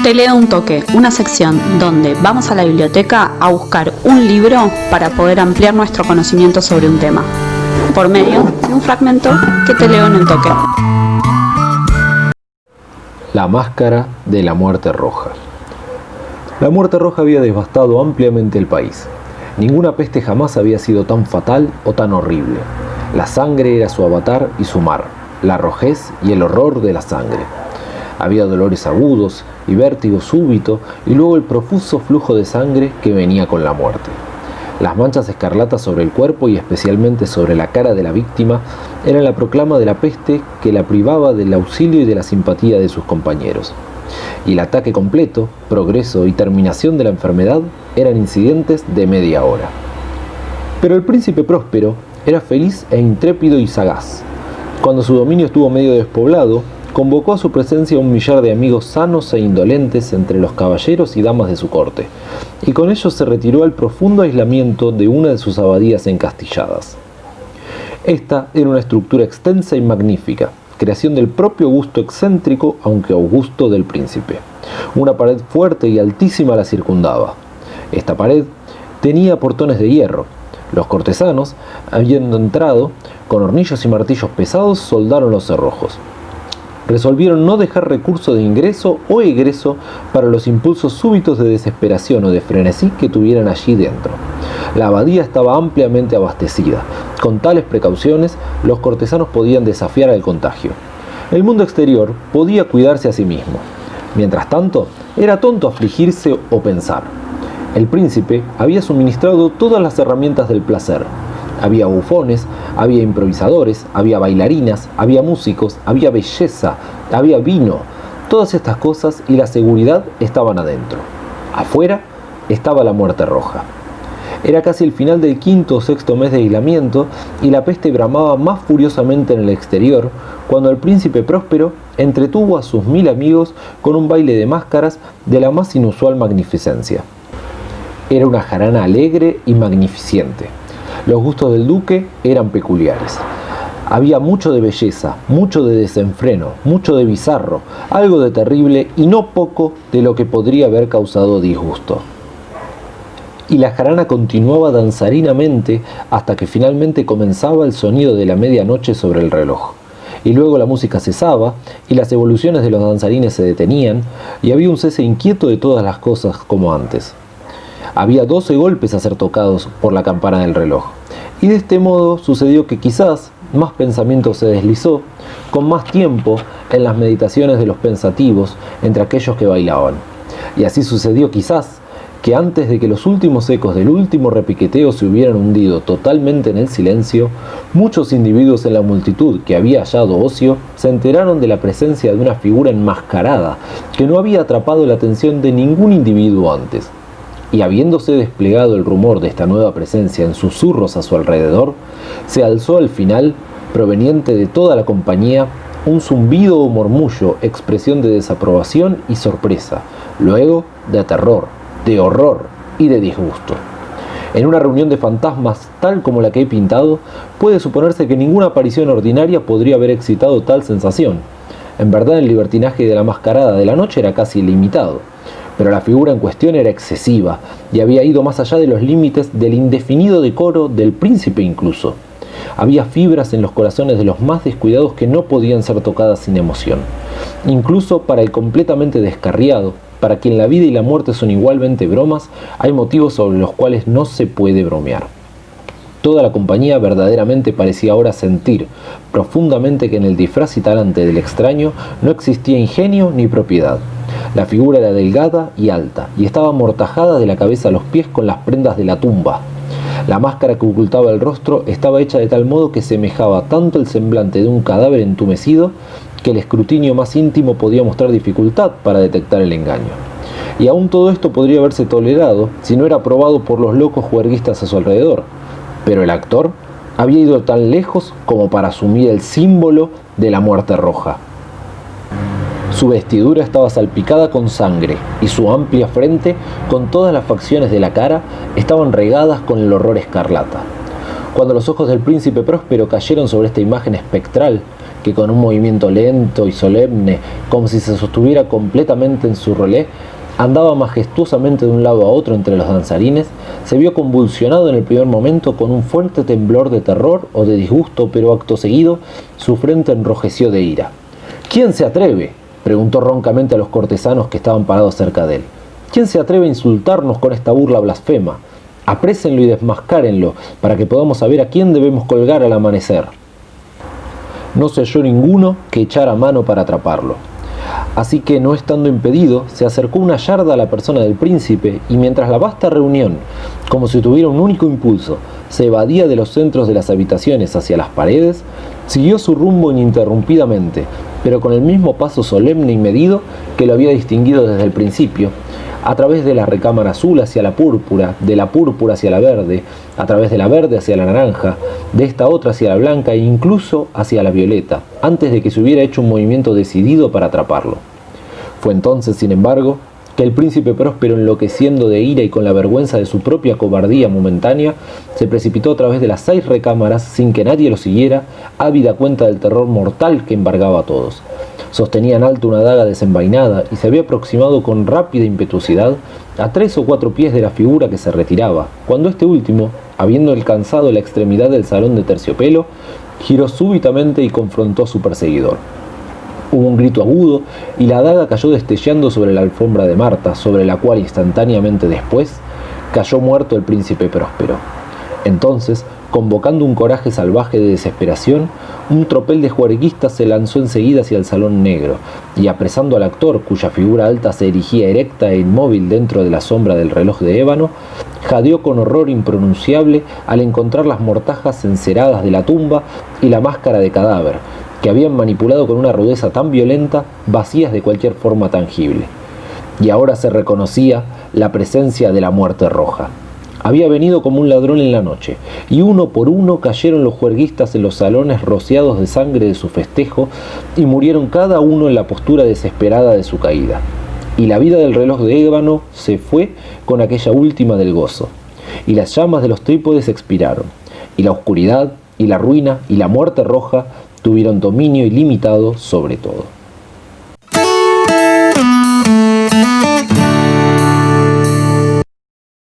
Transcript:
Te leo un toque, una sección donde vamos a la biblioteca a buscar un libro para poder ampliar nuestro conocimiento sobre un tema, por medio de un fragmento que te leo en un toque. La máscara de la muerte roja. La muerte roja había devastado ampliamente el país. Ninguna peste jamás había sido tan fatal o tan horrible. La sangre era su avatar y su mar, la rojez y el horror de la sangre. Había dolores agudos y vértigo súbito y luego el profuso flujo de sangre que venía con la muerte. Las manchas escarlatas sobre el cuerpo y especialmente sobre la cara de la víctima eran la proclama de la peste que la privaba del auxilio y de la simpatía de sus compañeros. Y el ataque completo, progreso y terminación de la enfermedad eran incidentes de media hora. Pero el príncipe próspero era feliz e intrépido y sagaz. Cuando su dominio estuvo medio despoblado, convocó a su presencia un millar de amigos sanos e indolentes entre los caballeros y damas de su corte, y con ellos se retiró al profundo aislamiento de una de sus abadías encastilladas. Esta era una estructura extensa y magnífica, creación del propio gusto excéntrico, aunque augusto, del príncipe. Una pared fuerte y altísima la circundaba. Esta pared tenía portones de hierro. Los cortesanos, habiendo entrado, con hornillos y martillos pesados, soldaron los cerrojos. Resolvieron no dejar recurso de ingreso o egreso para los impulsos súbitos de desesperación o de frenesí que tuvieran allí dentro. La abadía estaba ampliamente abastecida. Con tales precauciones, los cortesanos podían desafiar al contagio. El mundo exterior podía cuidarse a sí mismo. Mientras tanto, era tonto afligirse o pensar. El príncipe había suministrado todas las herramientas del placer. Había bufones, había improvisadores, había bailarinas, había músicos, había belleza, había vino. Todas estas cosas y la seguridad estaban adentro. Afuera estaba la muerte roja. Era casi el final del quinto o sexto mes de aislamiento y la peste bramaba más furiosamente en el exterior cuando el príncipe próspero entretuvo a sus 1000 amigos con un baile de máscaras de la más inusual magnificencia. Era una jarana alegre y magnificente. Los gustos del duque eran peculiares. Había mucho de belleza, mucho de desenfreno, mucho de bizarro, algo de terrible y no poco de lo que podría haber causado disgusto. Y la jarana continuaba danzarinamente hasta que finalmente comenzaba el sonido de la medianoche sobre el reloj. Y luego la música cesaba y las evoluciones de los danzarines se detenían y había un cese inquieto de todas las cosas como antes. Había 12 golpes a ser tocados por la campana del reloj, y de este modo sucedió que quizás más pensamiento se deslizó, con más tiempo, en las meditaciones de los pensativos entre aquellos que bailaban. Y así sucedió quizás que antes de que los últimos ecos del último repiqueteo se hubieran hundido totalmente en el silencio, muchos individuos en la multitud que había hallado ocio se enteraron de la presencia de una figura enmascarada que no había atrapado la atención de ningún individuo antes. Y habiéndose desplegado el rumor de esta nueva presencia en susurros a su alrededor, se alzó al final, proveniente de toda la compañía, un zumbido o murmullo, expresión de desaprobación y sorpresa, luego de terror, de horror y de disgusto. En una reunión de fantasmas tal como la que he pintado, puede suponerse que ninguna aparición ordinaria podría haber excitado tal sensación. En verdad, el libertinaje de la mascarada de la noche era casi ilimitado. Pero la figura en cuestión era excesiva y había ido más allá de los límites del indefinido decoro del príncipe incluso. Había fibras en los corazones de los más descuidados que no podían ser tocadas sin emoción. Incluso para el completamente descarriado, para quien la vida y la muerte son igualmente bromas, hay motivos sobre los cuales no se puede bromear. Toda la compañía verdaderamente parecía ahora sentir profundamente que en el disfraz y talante del extraño no existía ingenio ni propiedad. La figura era delgada y alta, y estaba amortajada de la cabeza a los pies con las prendas de la tumba. La máscara que ocultaba el rostro estaba hecha de tal modo que semejaba tanto el semblante de un cadáver entumecido que el escrutinio más íntimo podía mostrar dificultad para detectar el engaño. Y aún todo esto podría haberse tolerado si no era aprobado por los locos juerguistas a su alrededor. Pero el actor había ido tan lejos como para asumir el símbolo de la muerte roja. Su vestidura estaba salpicada con sangre y su amplia frente, con todas las facciones de la cara, estaban regadas con el horror escarlata. Cuando los ojos del príncipe próspero cayeron sobre esta imagen espectral, que con un movimiento lento y solemne, como si se sostuviera completamente en su relé, andaba majestuosamente de un lado a otro entre los danzarines, se vio convulsionado en el primer momento con un fuerte temblor de terror o de disgusto, pero acto seguido su frente enrojeció de ira. «¿Quién se atreve?», preguntó roncamente a los cortesanos que estaban parados cerca de él. «¿Quién se atreve a insultarnos con esta burla blasfema? Aprésenlo y desmascárenlo, para que podamos saber a quién debemos colgar al amanecer». No se halló ninguno que echara mano para atraparlo. Así que, no estando impedido, se acercó una yarda a la persona del príncipe, y mientras la vasta reunión, como si tuviera un único impulso, se evadía de los centros de las habitaciones hacia las paredes, siguió su rumbo ininterrumpidamente, pero con el mismo paso solemne y medido que lo había distinguido desde el principio, a través de la recámara azul hacia la púrpura, de la púrpura hacia la verde, a través de la verde hacia la naranja, de esta otra hacia la blanca e incluso hacia la violeta, antes de que se hubiera hecho un movimiento decidido para atraparlo. Fue entonces, sin embargo, que el príncipe Próspero, enloqueciendo de ira y con la vergüenza de su propia cobardía momentánea, se precipitó a través de las 6 recámaras sin que nadie lo siguiera, ávida cuenta del terror mortal que embargaba a todos. Sostenía en alto una daga desenvainada y se había aproximado con rápida impetuosidad a 3 o 4 pies de la figura que se retiraba, cuando este último, habiendo alcanzado la extremidad del salón de terciopelo, giró súbitamente y confrontó a su perseguidor. Hubo un grito agudo y la daga cayó destellando sobre la alfombra de Marta, sobre la cual instantáneamente después cayó muerto el príncipe Próspero. Entonces, convocando un coraje salvaje de desesperación, un tropel de juerguistas se lanzó enseguida hacia el salón negro, y apresando al actor, cuya figura alta se erigía erecta e inmóvil dentro de la sombra del reloj de ébano, jadeó con horror impronunciable al encontrar las mortajas enceradas de la tumba y la máscara de cadáver, que habían manipulado con una rudeza tan violenta, vacías de cualquier forma tangible. Y ahora se reconocía la presencia de la muerte roja. Había venido como un ladrón en la noche, y uno por uno cayeron los juerguistas en los salones rociados de sangre de su festejo, y murieron cada uno en la postura desesperada de su caída. Y la vida del reloj de ébano se fue con aquella última del gozo, y las llamas de los trípodes expiraron, y la oscuridad, y la ruina, y la muerte roja tuvieron dominio ilimitado sobre todo.